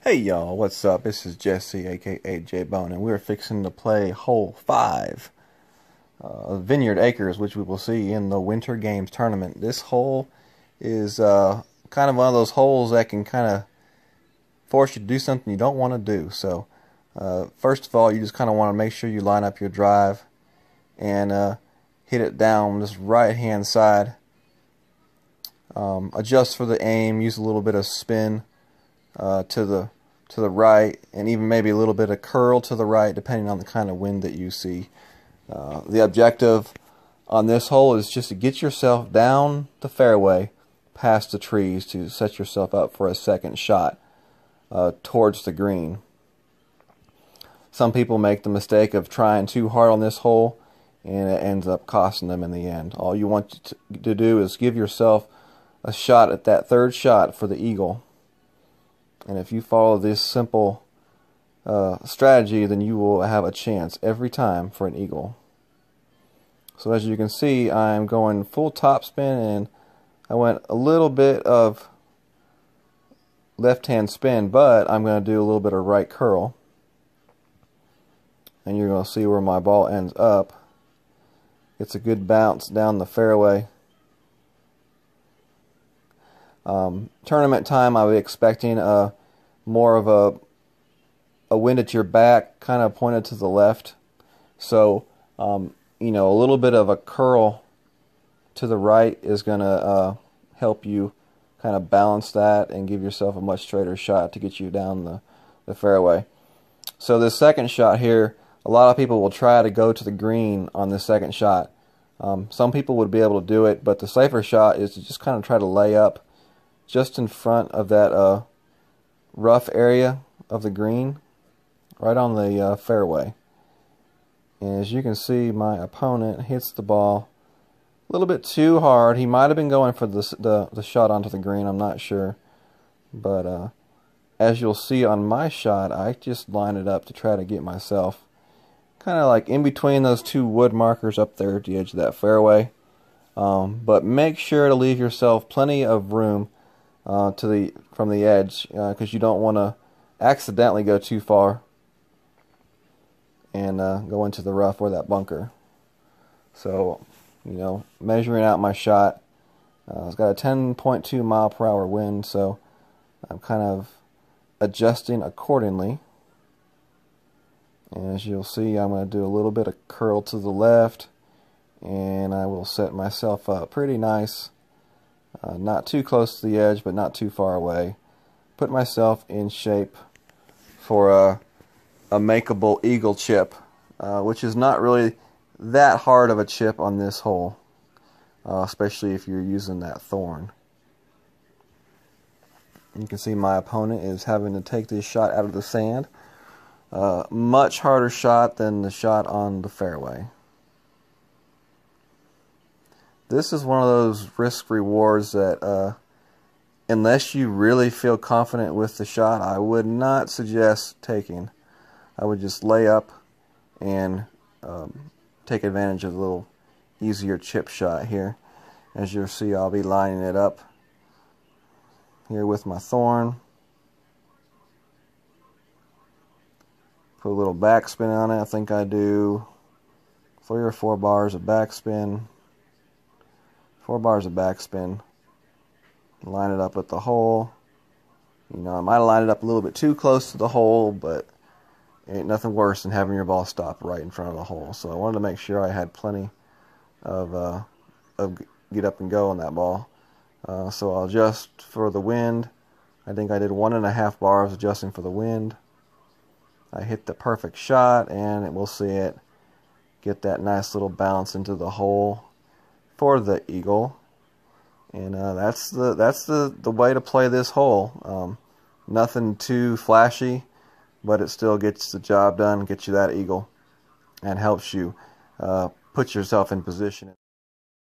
Hey y'all, what's up? This is Jesse, aka J-Bone, and we're fixing to play hole 5, Vineyard Acres, which we will see in the Winter Games tournament. This hole is kind of one of those holes that can kind of force you to do something you don't want to do. So, first of all, you just kind of want to make sure you line up your drive and hit it down this right-hand side. Adjust for the aim, use a little bit of spin to the right, and even maybe a little bit of curl to the right, depending on the kind of wind that you see. The objective on this hole is just to get yourself down the fairway past the trees to set yourself up for a second shot towards the green. Some people make the mistake of trying too hard on this hole, and it ends up costing them in the end. All you want to do is give yourself a shot at that third shot for the eagle. And if you follow this simple strategy, then you will have a chance every time for an eagle. So as you can see, I'm going full topspin, and I went a little bit of left-hand spin, but I'm going to do a little bit of right curl. And you're going to see where my ball ends up. It's a good bounce down the fairway. Tournament time, I'll be expecting more of a wind at your back, kind of pointed to the left. So, you know, a little bit of a curl to the right is going to help you kind of balance that and give yourself a much straighter shot to get you down the fairway. So this second shot here, a lot of people will try to go to the green on this second shot. Some people would be able to do it, but the safer shot is to just kind of try to lay up just in front of that rough area of the green, right on the fairway. And as you can see, my opponent hits the ball a little bit too hard. He might have been going for the shot onto the green, I'm not sure. But as you'll see on my shot, I just line it up to try to get myself kind of like in between those two wood markers up there at the edge of that fairway. But make sure to leave yourself plenty of room from the edge, because you don't want to accidentally go too far and go into the rough or that bunker. So, you know, measuring out my shot, it's got a 10.2 mile per hour wind, so I'm kind of adjusting accordingly. And as you'll see, I'm going to do a little bit of curl to the left, and I will set myself up pretty nice. Not too close to the edge, but not too far away. Put myself in shape for a makeable eagle chip, which is not really that hard of a chip on this hole, especially if you're using that thorn. You can see my opponent is having to take this shot out of the sand. Much harder shot than the shot on the fairway. This is one of those risk rewards that unless you really feel confident with the shot, I would not suggest taking. I would just lay up and take advantage of the little easier chip shot here. As you'll see, I'll be lining it up here with my thorn. Put a little backspin on it. I think I do 3 or 4 bars of backspin. 4 bars of backspin. Line it up at the hole. You know, I might have lined it up a little bit too close to the hole, but ain't nothing worse than having your ball stop right in front of the hole. So I wanted to make sure I had plenty of get up and go on that ball. So I'll adjust for the wind. I think I did 1.5 bars adjusting for the wind. I hit the perfect shot, and we'll see it get that nice little bounce into the hole for the eagle. And that's the way to play this hole. Nothing too flashy, but it still gets the job done, gets you that eagle, and helps you put yourself in position.